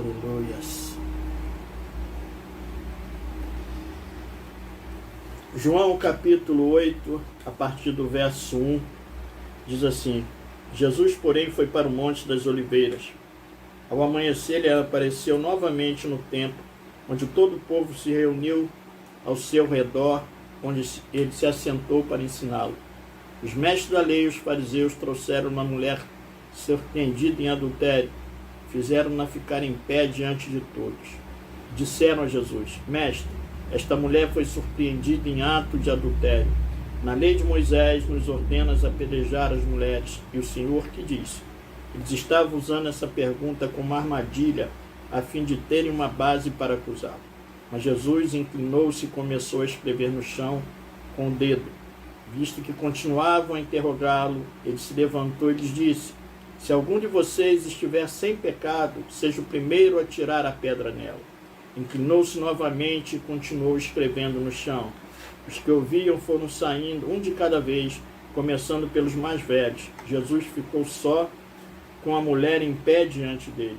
Aleluias. João capítulo 8, a partir do verso 1, diz assim: Jesus, porém, foi para o Monte das Oliveiras. Ao amanhecer, ele apareceu novamente no templo, onde todo o povo se reuniu ao seu redor, onde ele se assentou para ensiná-lo. Os mestres da lei e os fariseus trouxeram uma mulher surpreendida em adultério, fizeram-na ficar em pé diante de todos. Disseram a Jesus: Mestre, esta mulher foi surpreendida em ato de adultério. Na lei de Moisés nos ordena apedrejar as mulheres. E o Senhor que diz? Eles estavam usando essa pergunta como armadilha, a fim de terem uma base para acusá-lo. Mas Jesus inclinou-se e começou a escrever no chão com o dedo. Visto que continuavam a interrogá-lo, ele se levantou e lhes disse: Se algum de vocês estiver sem pecado, seja o primeiro a tirar a pedra nela. Inclinou-se novamente e continuou escrevendo no chão. Os que ouviam foram saindo, um de cada vez, começando pelos mais velhos. Jesus ficou só, com a mulher em pé diante dele.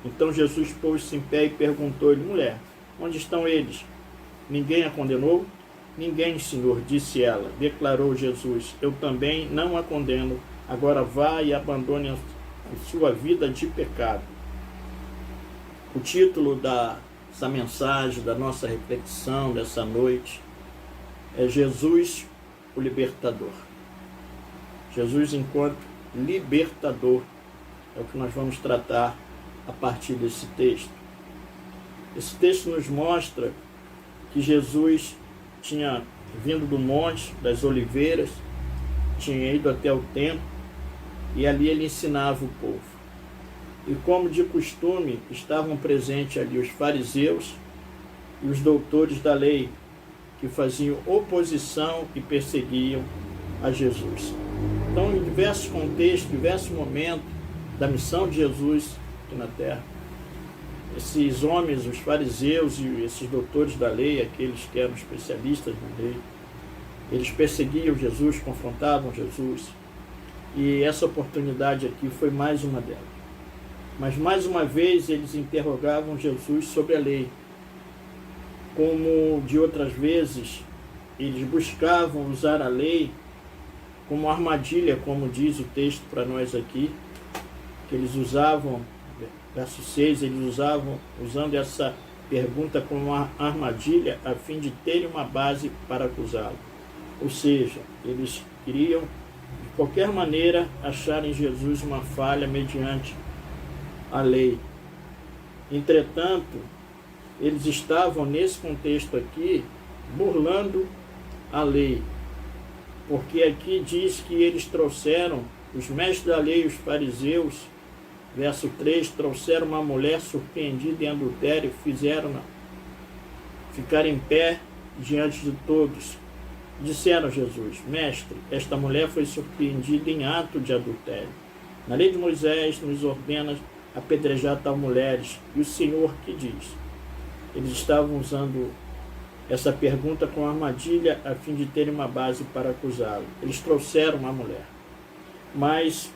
Então Jesus pôs-se em pé e perguntou-lhe: Mulher, onde estão eles? Ninguém a condenou? Ninguém, Senhor, disse ela. Declarou Jesus: Eu também não a condeno. Agora vá e abandone a sua vida de pecado. O título dessa mensagem, da nossa reflexão dessa noite, é Jesus, o Libertador. Jesus enquanto Libertador é o que nós vamos tratar a partir desse texto. Esse texto nos mostra que Jesus tinha vindo do Monte das Oliveiras, tinha ido até o templo, e ali ele ensinava o povo. E como de costume, estavam presentes ali os fariseus e os doutores da lei, que faziam oposição e perseguiam a Jesus. Então, em diversos contextos, diversos momentos da missão de Jesus aqui na terra, esses homens, os fariseus e esses doutores da lei, aqueles que eram especialistas na lei, eles perseguiam Jesus, confrontavam Jesus. E essa oportunidade aqui foi mais uma delas. Mas mais uma vez eles interrogavam Jesus sobre a lei. Como de outras vezes, eles buscavam usar a lei como armadilha, como diz o texto para nós aqui, que eles usavam, verso 6, eles usando essa pergunta como uma armadilha a fim de terem uma base para acusá-lo. Ou seja, eles queriam, de qualquer maneira, achar em Jesus uma falha mediante a lei. Entretanto, eles estavam, nesse contexto aqui, burlando a lei. Porque aqui diz que eles trouxeram, os mestres da lei e os fariseus, verso 3, trouxeram uma mulher surpreendida em adultério e fizeram-na ficar em pé diante de todos. Disseram a Jesus: Mestre, esta mulher foi surpreendida em ato de adultério. Na lei de Moisés nos ordena apedrejar tal mulheres. E o Senhor que diz? Eles estavam usando essa pergunta com armadilha a fim de terem uma base para acusá-lo. Eles trouxeram uma mulher, mas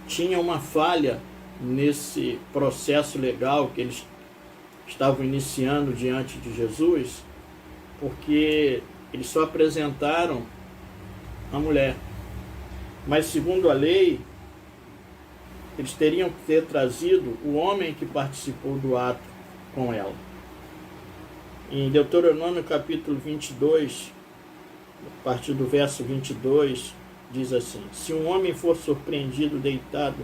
tinha uma falha nesse processo legal que eles estavam iniciando diante de Jesus, porque eles só apresentaram a mulher. Mas segundo a lei, eles teriam que ter trazido o homem que participou do ato com ela. Em Deuteronômio capítulo 22, a partir do verso 22, diz assim: Se um homem for surpreendido deitado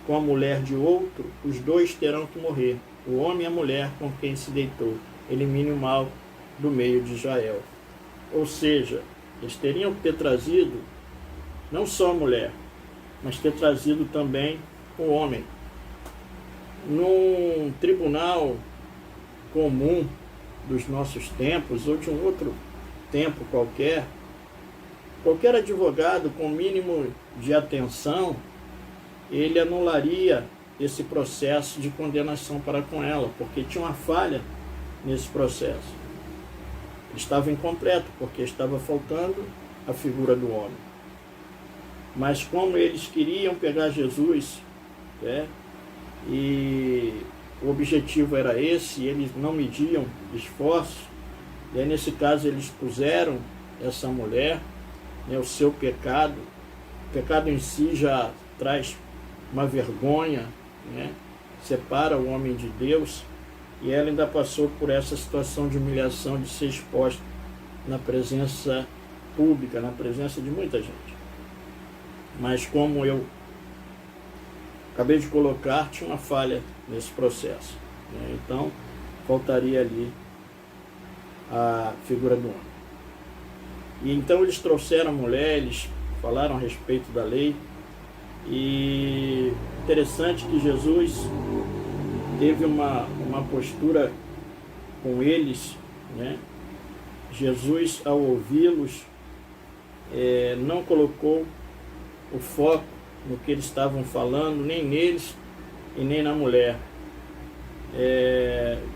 com a mulher de outro, os dois terão que morrer, o homem e a mulher com quem se deitou. Elimine o mal do meio de Israel. Ou seja, eles teriam que ter trazido não só a mulher, mas ter trazido também o homem. Num tribunal comum dos nossos tempos, ou de um outro tempo qualquer advogado com mínimo de atenção, ele anularia esse processo de condenação para com ela, porque tinha uma falha nesse processo. Ele estava incompleto, porque estava faltando a figura do homem. Mas como eles queriam pegar Jesus, e o objetivo era esse, eles não mediam esforços, e aí nesse caso eles puseram essa mulher, né, o seu pecado. O pecado em si já traz uma vergonha, né, separa o homem de Deus, e ela ainda passou por essa situação de humilhação, de ser exposta na presença pública, na presença de muita gente. Mas como eu acabei de colocar, tinha uma falha nesse processo, né? Então faltaria ali a figura do homem. E então eles trouxeram a mulher, eles falaram a respeito da lei, e interessante que Jesus teve uma postura com eles, né? Jesus, ao ouvi-los, não colocou o foco no que eles estavam falando, nem neles e nem na mulher.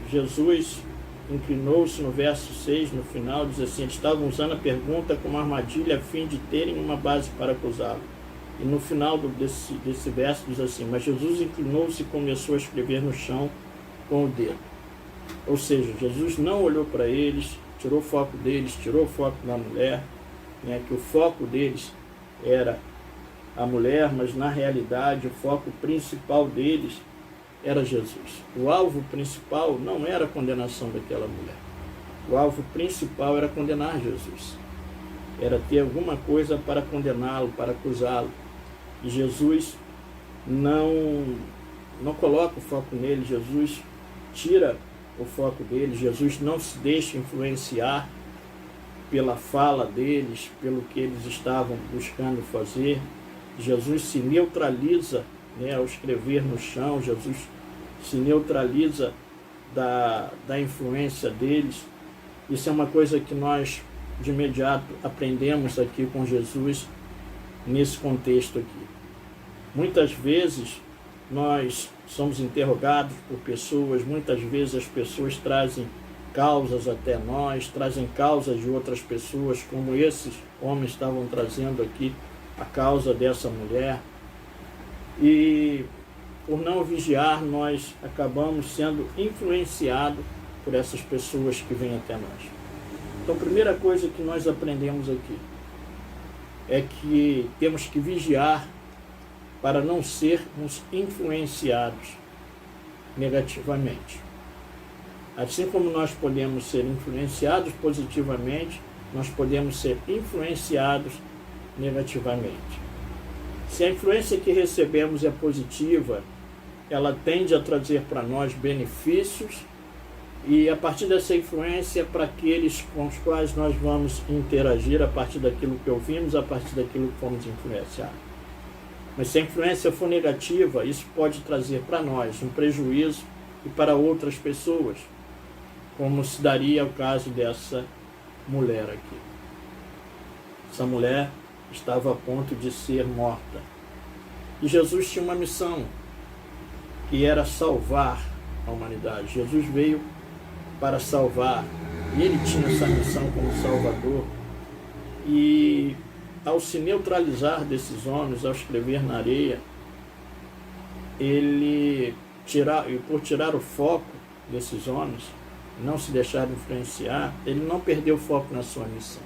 Jesus inclinou-se no verso 6, no final, diz assim: eles estavam usando a pergunta como armadilha a fim de terem uma base para acusá-lo. E no final desse verso diz assim: mas Jesus inclinou-se e começou a escrever no chão com o dedo. Ou seja, Jesus não olhou para eles, tirou o foco deles, tirou o foco da mulher, né, que o foco deles era a mulher, mas na realidade o foco principal deles era Jesus. O alvo principal não era a condenação daquela mulher. O alvo principal era condenar Jesus. Era ter alguma coisa para condená-lo, para acusá-lo. E Jesus não coloca o foco nele, Jesus tira o foco dele, Jesus não se deixa influenciar pela fala deles, pelo que eles estavam buscando fazer. Jesus se neutraliza, né, ao escrever no chão, Jesus se neutraliza da influência deles. Isso é uma coisa que nós de imediato aprendemos aqui com Jesus nesse contexto aqui. Muitas vezes nós somos interrogados por pessoas, muitas vezes as pessoas trazem causas até nós, trazem causas de outras pessoas, como esses homens estavam trazendo aqui a causa dessa mulher, e por não vigiar nós acabamos sendo influenciados por essas pessoas que vêm até nós. Então a primeira coisa que nós aprendemos aqui é que temos que vigiar para não sermos influenciados negativamente. Assim como nós podemos ser influenciados positivamente, nós podemos ser influenciados negativamente. Se a influência que recebemos é positiva, ela tende a trazer para nós benefícios, e a partir dessa influência, para aqueles com os quais nós vamos interagir a partir daquilo que ouvimos, a partir daquilo que fomos influenciados. Mas se a influência for negativa, isso pode trazer para nós um prejuízo e para outras pessoas, como se daria o caso dessa mulher aqui. Essa mulher estava a ponto de ser morta. E Jesus tinha uma missão, que era salvar a humanidade. Jesus veio para salvar, e ele tinha essa missão como Salvador. E ao se neutralizar desses homens, ao escrever na areia, por tirar o foco desses homens, não se deixar influenciar, ele não perdeu o foco na sua missão.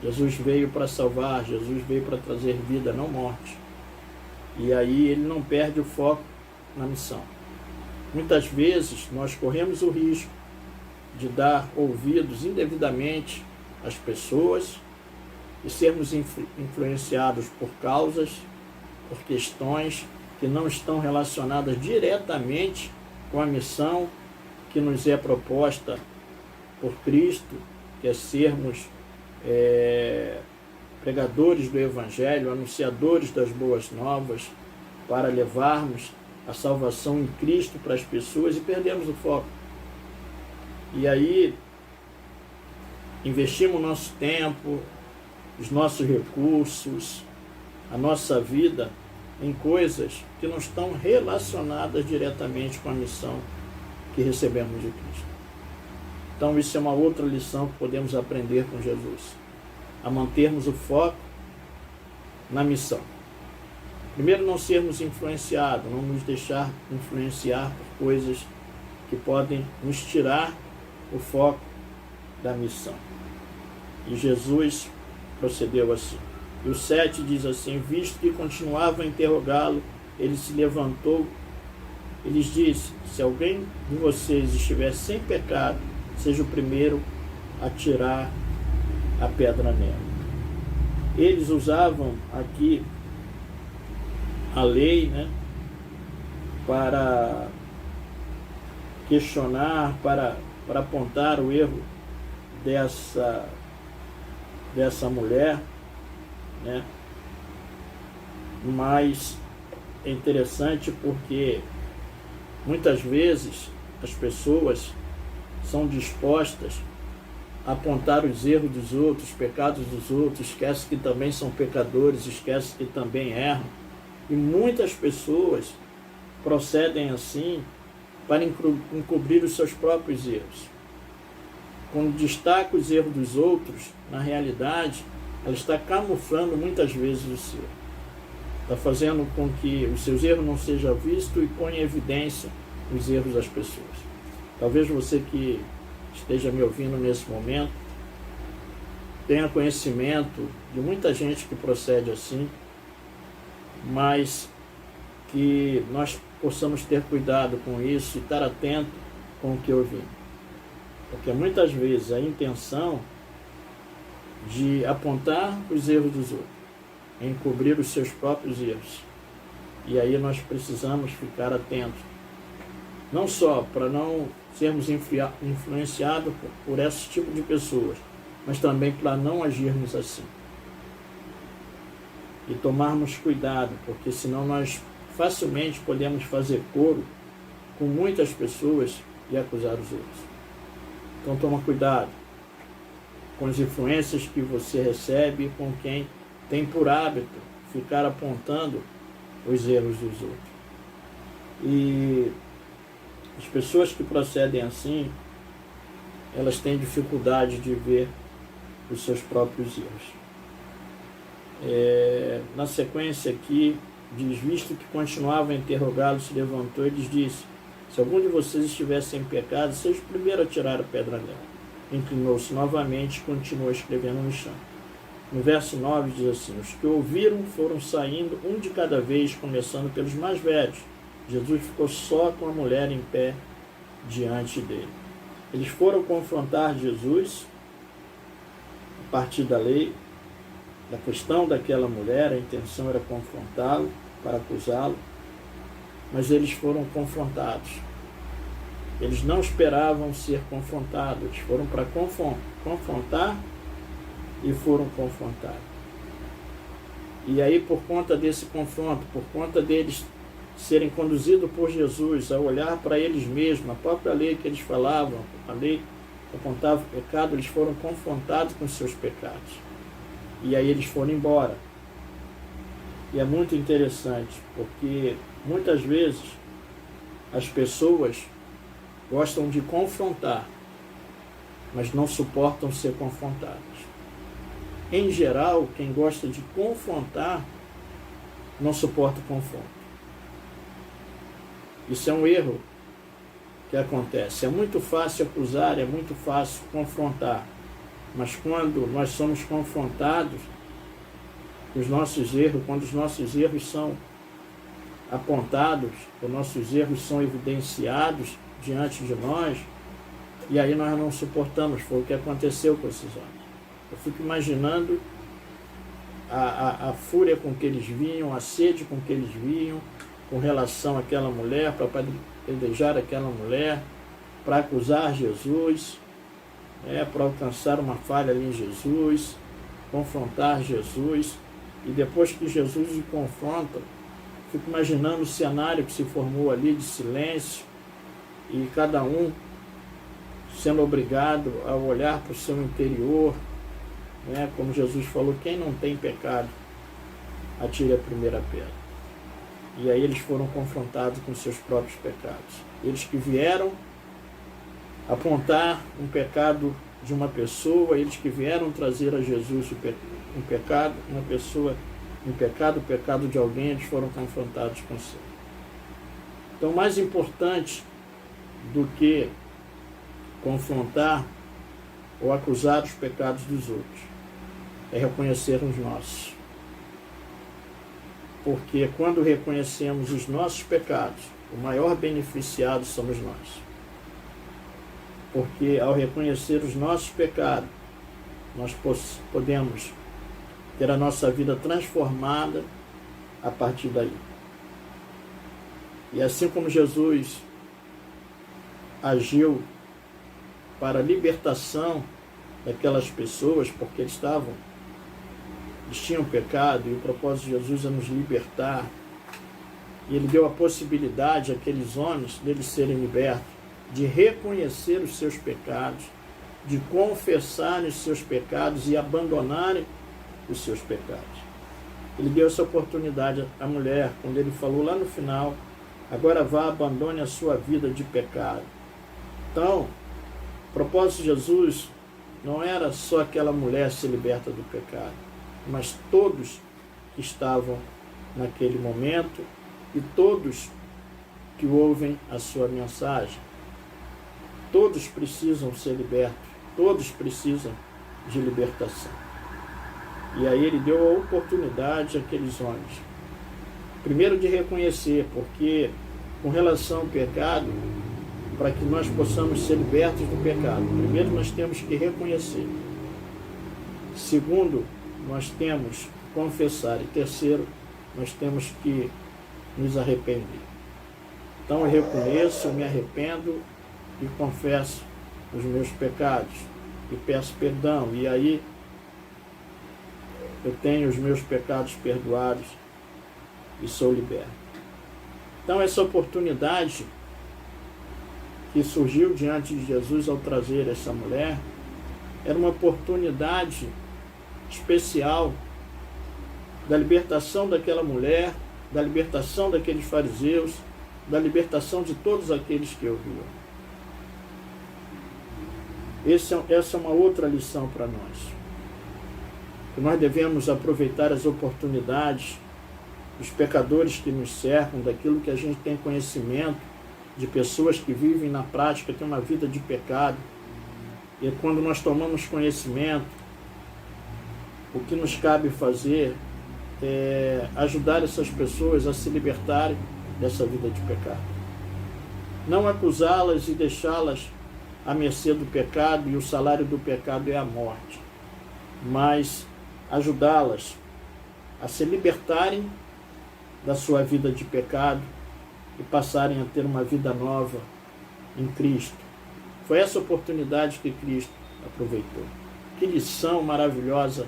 Jesus veio para salvar, Jesus veio para trazer vida, não morte. E aí ele não perde o foco na missão. Muitas vezes nós corremos o risco de dar ouvidos indevidamente às pessoas e sermos influenciados por causas, por questões que não estão relacionadas diretamente com a missão que nos é proposta por Cristo, que é sermos pregadores do Evangelho, anunciadores das boas novas, para levarmos a salvação em Cristo para as pessoas, e perdemos o foco. E aí investimos o nosso tempo, os nossos recursos, a nossa vida em coisas que não estão relacionadas diretamente com a missão que recebemos de Cristo. Então isso é uma outra lição que podemos aprender com Jesus, a mantermos o foco na missão. Primeiro, não sermos influenciados, não nos deixar influenciar por coisas que podem nos tirar o foco da missão. E Jesus procedeu assim. E o 7 diz assim: visto que continuava a interrogá-lo, ele se levantou e lhes disse: se alguém de vocês estiver sem pecado, seja o primeiro a tirar a pedra nela. Eles usavam aqui a lei, né, para questionar, para apontar o erro dessa mulher, né? Mas é interessante porque muitas vezes as pessoas são dispostas a apontar os erros dos outros, os pecados dos outros, esquece que também são pecadores, esquece que também erram. E muitas pessoas procedem assim para encobrir os seus próprios erros. Quando destaca os erros dos outros, na realidade, ela está camuflando muitas vezes o seu. Está fazendo com que os seus erros não sejam vistos e ponha em evidência os erros das pessoas. Talvez você que esteja me ouvindo nesse momento tenha conhecimento de muita gente que procede assim, mas que nós possamos ter cuidado com isso e estar atento com o que ouvimos. Porque muitas vezes a intenção de apontar os erros dos outros, encobrir os seus próprios erros. E aí nós precisamos ficar atentos, não só para não sermos influenciados por esse tipo de pessoas, mas também para não agirmos assim. E tomarmos cuidado, porque senão nós facilmente podemos fazer coro com muitas pessoas e acusar os outros. Então toma cuidado com as influências que você recebe e com quem tem por hábito ficar apontando os erros dos outros. E as pessoas que procedem assim, elas têm dificuldade de ver os seus próprios erros. Na sequência aqui, diz: visto que continuava a interrogá-lo, se levantou e lhes disse: se algum de vocês estivesse em pecado, seja o primeiro a tirar a pedra nela. Inclinou-se novamente e continuou escrevendo no chão. No verso 9 diz assim: os que ouviram foram saindo, um de cada vez, começando pelos mais velhos. Jesus ficou só com a mulher em pé diante dele. Eles foram confrontar Jesus a partir da lei, da questão daquela mulher. A intenção era confrontá-lo, para acusá-lo, mas eles foram confrontados. Eles não esperavam ser confrontados, eles foram para confrontar e foram confrontados. E aí, por conta desse confronto, por conta deles serem conduzidos por Jesus a olhar para eles mesmos, a própria lei que eles falavam, a lei que apontava o pecado, eles foram confrontados com seus pecados. E aí eles foram embora. E é muito interessante, porque muitas vezes as pessoas gostam de confrontar, mas não suportam ser confrontadas. Em geral, quem gosta de confrontar não suporta o confronto. Isso é um erro que acontece. É muito fácil acusar, é muito fácil confrontar, mas quando nós somos confrontados com os nossos erros, quando os nossos erros são apontados, os nossos erros são evidenciados diante de nós, e aí nós não suportamos. Foi o que aconteceu com esses homens. Eu fico imaginando a fúria com que eles vinham, a sede com que eles vinham com relação àquela mulher, para apedrejar aquela mulher, para acusar Jesus, para alcançar uma falha ali em Jesus, confrontar Jesus. E depois que Jesus o confronta, fico imaginando o cenário que se formou ali de silêncio, e cada um sendo obrigado a olhar para o seu interior, como Jesus falou: quem não tem pecado, atire a primeira pedra. E aí eles foram confrontados com seus próprios pecados. Eles que vieram apontar um pecado de uma pessoa, eles que vieram trazer a Jesus um pecado, uma pessoa um pecado, o pecado de alguém, eles foram confrontados com o seu. Então, mais importante do que confrontar ou acusar os pecados dos outros é reconhecer os nossos. Porque quando reconhecemos os nossos pecados, o maior beneficiado somos nós. Porque ao reconhecer os nossos pecados, nós podemos ter a nossa vida transformada a partir daí. E assim como Jesus agiu para a libertação daquelas pessoas, porque eles tinham pecado, e o propósito de Jesus é nos libertar, e ele deu a possibilidade àqueles homens deles serem libertos, de reconhecer os seus pecados, de confessarem os seus pecados e abandonarem os seus pecados. Ele deu essa oportunidade à mulher, quando ele falou lá no final, agora vá, abandone a sua vida de pecado. Então, o propósito de Jesus não era só aquela mulher ser liberta do pecado, mas todos que estavam naquele momento e todos que ouvem a sua mensagem. Todos precisam ser libertos, todos precisam de libertação. E aí ele deu a oportunidade àqueles homens, primeiro de reconhecer, porque com relação ao pecado, para que nós possamos ser libertos do pecado, primeiro nós temos que reconhecer. Segundo, nós temos que confessar. E terceiro, nós temos que nos arrepender. Então eu reconheço, eu me arrependo e confesso os meus pecados e peço perdão. E aí eu tenho os meus pecados perdoados e sou liberto. Então essa oportunidade que surgiu diante de Jesus ao trazer essa mulher era uma oportunidade especial da libertação daquela mulher, da libertação daqueles fariseus, da libertação de todos aqueles que ouviam. Essa é uma outra lição para nós. Que nós devemos aproveitar as oportunidades dos pecadores que nos cercam, daquilo que a gente tem conhecimento, de pessoas que vivem na prática, têm uma vida de pecado. E quando nós tomamos conhecimento, o que nos cabe fazer é ajudar essas pessoas a se libertarem dessa vida de pecado. Não acusá-las e deixá-las à mercê do pecado, e o salário do pecado é a morte, mas ajudá-las a se libertarem da sua vida de pecado e passarem a ter uma vida nova em Cristo. Foi essa oportunidade que Cristo aproveitou. Que lição maravilhosa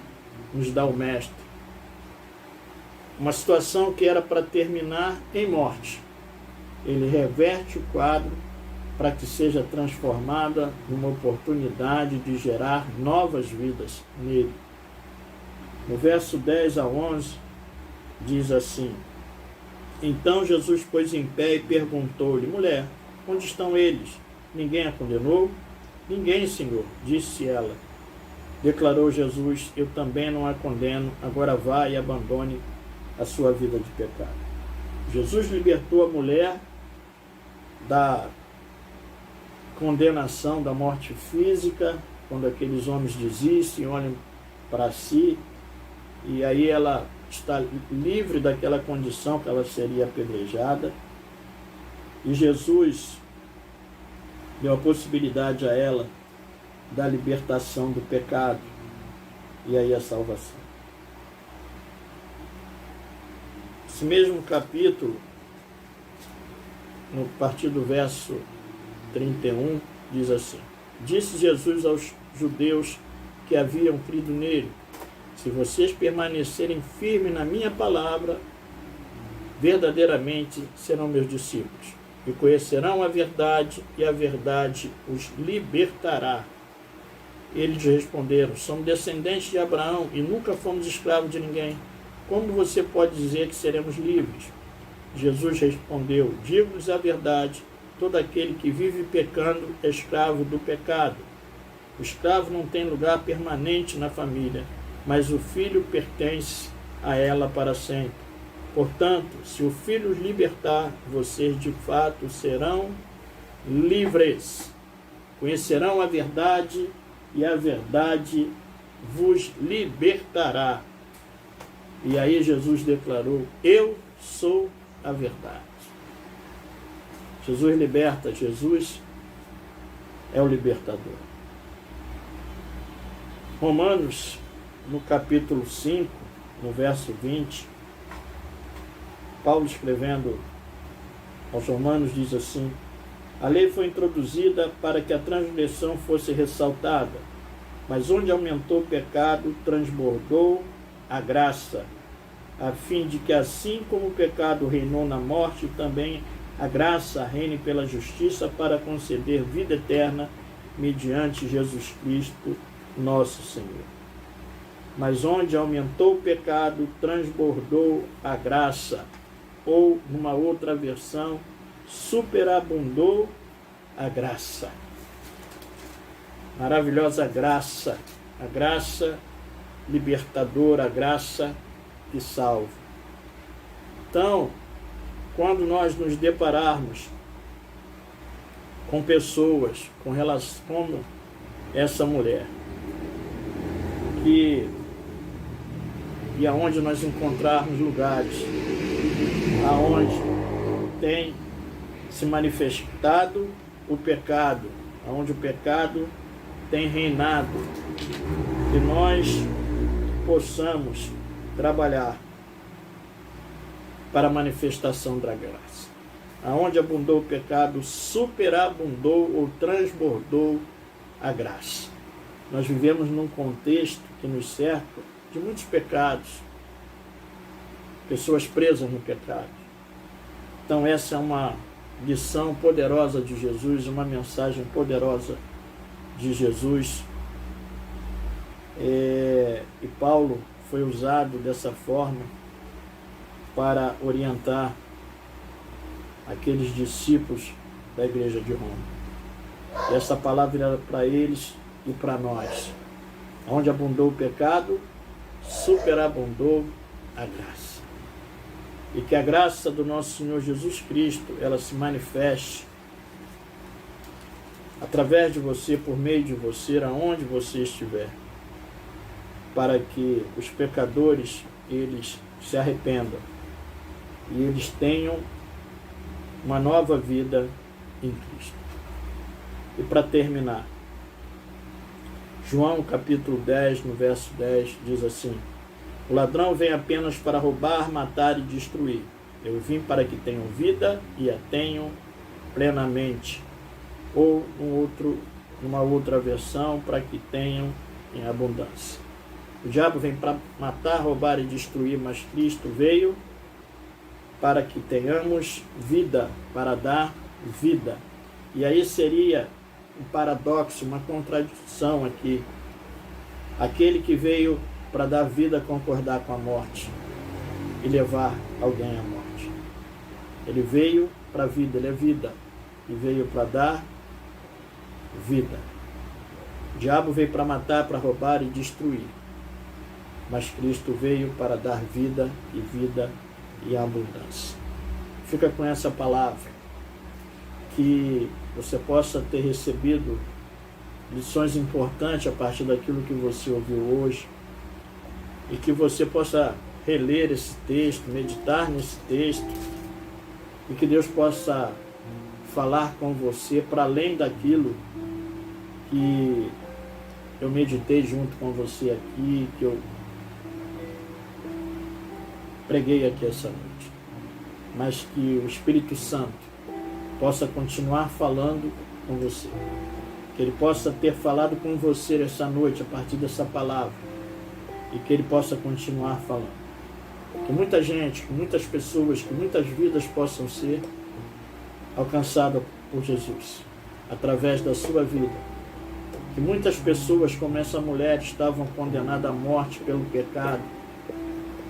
nos dá o Mestre. Uma situação que era para terminar em morte. Ele reverte o quadro para que seja transformada numa oportunidade de gerar novas vidas nele. No verso 10 a 11, diz assim: Então Jesus pôs em pé e perguntou-lhe: Mulher, onde estão eles? Ninguém a condenou? Ninguém, Senhor, disse ela. Declarou Jesus: Eu também não a condeno, agora vá e abandone a sua vida de pecado. Jesus libertou a mulher da condenação da morte física, quando aqueles homens desistem, olham para si, e aí ela está livre daquela condição que ela seria apedrejada. E Jesus deu a possibilidade a ela da libertação do pecado e aí a salvação. Esse mesmo capítulo, no partir do verso 31, diz assim: Disse Jesus aos judeus que haviam crido nele: Se vocês permanecerem firmes na minha palavra, verdadeiramente serão meus discípulos, e conhecerão a verdade, e a verdade os libertará. Eles responderam: Somos descendentes de Abraão e nunca fomos escravos de ninguém. Como você pode dizer que seremos livres? Jesus respondeu: Digo-lhes a verdade, todo aquele que vive pecando é escravo do pecado. O escravo não tem lugar permanente na família, mas o filho pertence a ela para sempre. Portanto, se o Filho os libertar, vocês de fato serão livres. Conhecerão a verdade e a verdade vos libertará. E aí Jesus declarou: eu sou a verdade. Jesus liberta, Jesus é o libertador. Romanos, no capítulo 5, no verso 20, Paulo escrevendo aos Romanos diz assim: a lei foi introduzida para que a transgressão fosse ressaltada, mas onde aumentou o pecado, transbordou a graça, a fim de que assim como o pecado reinou na morte, também a graça reine pela justiça para conceder vida eterna mediante Jesus Cristo, nosso Senhor. Mas onde aumentou o pecado, transbordou a graça, ou, numa outra versão, superabundou a graça. Maravilhosa graça, a graça libertadora, a graça que salva. Então, quando nós nos depararmos com pessoas, com relação como essa mulher, e aonde nós encontrarmos lugares aonde tem se manifestado o pecado, aonde o pecado tem reinado, que nós possamos trabalhar para a manifestação da graça. Aonde abundou o pecado, superabundou ou transbordou a graça. Nós vivemos num contexto que nos cerca de muitos pecados, pessoas presas no pecado. Então essa é uma lição poderosa de Jesus, uma mensagem poderosa de Jesus. E Paulo foi usado dessa forma para orientar aqueles discípulos da igreja de Roma. E essa palavra era para eles e para nós. Onde abundou o pecado, superabundou a graça. E que a graça do nosso Senhor Jesus Cristo, ela se manifeste através de você, por meio de você, aonde você estiver, para que os pecadores, eles se arrependam e eles tenham uma nova vida em Cristo. E para terminar, João capítulo 10, no verso 10, diz assim: o ladrão vem apenas para roubar, matar e destruir. Eu vim para que tenham vida e a tenham plenamente. Ou numa outra versão, para que tenham em abundância. O diabo vem para matar, roubar e destruir, mas Cristo veio para que tenhamos vida, para dar vida. E aí seria um paradoxo, uma contradição aqui. Aquele que veio para dar vida, concordar com a morte e levar alguém à morte. Ele veio para a vida, ele é vida, e veio para dar vida. O diabo veio para matar, para roubar e destruir, mas Cristo veio para dar vida e vida e abundância. Fica com essa palavra, que você possa ter recebido lições importantes a partir daquilo que você ouviu hoje, e que você possa reler esse texto, meditar nesse texto, e que Deus possa falar com você para além daquilo que eu meditei junto com você aqui, que eu preguei aqui essa noite, mas que o Espírito Santo possa continuar falando com você, que Ele possa ter falado com você essa noite a partir dessa palavra, e que Ele possa continuar falando. Que muita gente, que muitas pessoas, que muitas vidas possam ser alcançadas por Jesus, através da sua vida. Que muitas pessoas, como essa mulher, estavam condenadas à morte pelo pecado,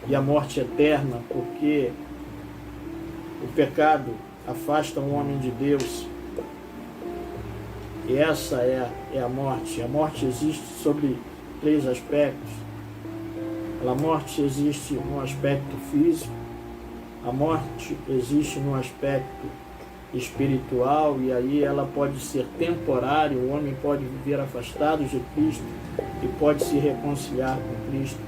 e à morte eterna, porque o pecado afasta o homem de Deus. E essa é a morte. A morte existe sobre 3 aspectos. A morte existe no aspecto físico, a morte existe no aspecto espiritual, e aí ela pode ser temporária, o homem pode viver afastado de Cristo e pode se reconciliar com Cristo,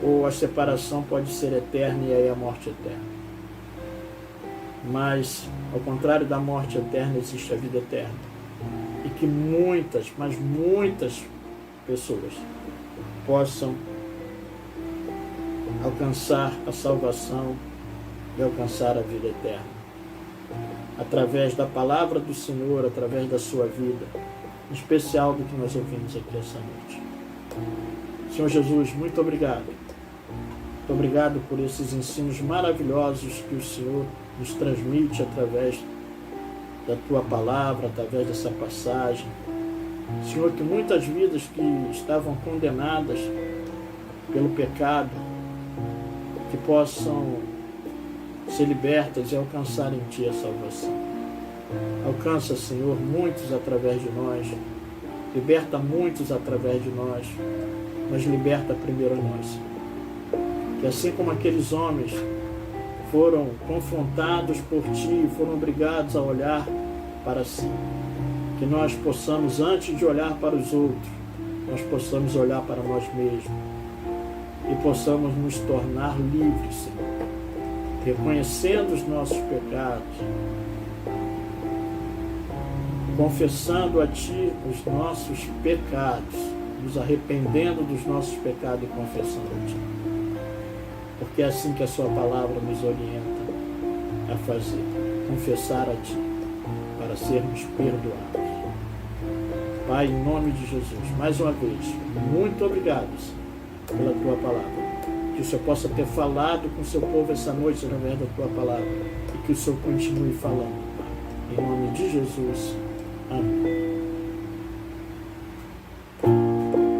ou a separação pode ser eterna e aí a morte eterna. Mas, ao contrário da morte eterna, existe a vida eterna, e que muitas, mas muitas pessoas possam alcançar a salvação e alcançar a vida eterna, através da palavra do Senhor, através da sua vida, em especial do que nós ouvimos aqui essa noite. Senhor Jesus, muito obrigado. Muito obrigado por esses ensinos maravilhosos que o Senhor nos transmite através da tua palavra, através dessa passagem. Senhor, que muitas vidas que estavam condenadas pelo pecado, que possam ser libertas e alcançar em Ti a salvação. Alcança, Senhor, muitos através de nós, liberta muitos através de nós, mas liberta primeiro a nós. Que assim como aqueles homens foram confrontados por Ti, foram obrigados a olhar para si, que nós possamos, antes de olhar para os outros, nós possamos olhar para nós mesmos e possamos nos tornar livres, Senhor, reconhecendo os nossos pecados, confessando a Ti os nossos pecados, nos arrependendo dos nossos pecados e confessando a Ti. Porque é assim que a Sua palavra nos orienta a fazer, confessar a Ti, para sermos perdoados. Pai, em nome de Jesus, mais uma vez, muito obrigado, Senhor, pela Tua palavra. Que o Senhor possa ter falado com o Seu povo essa noite através da Tua palavra, e que o Senhor continue falando, Pai. Em nome de Jesus. Amém.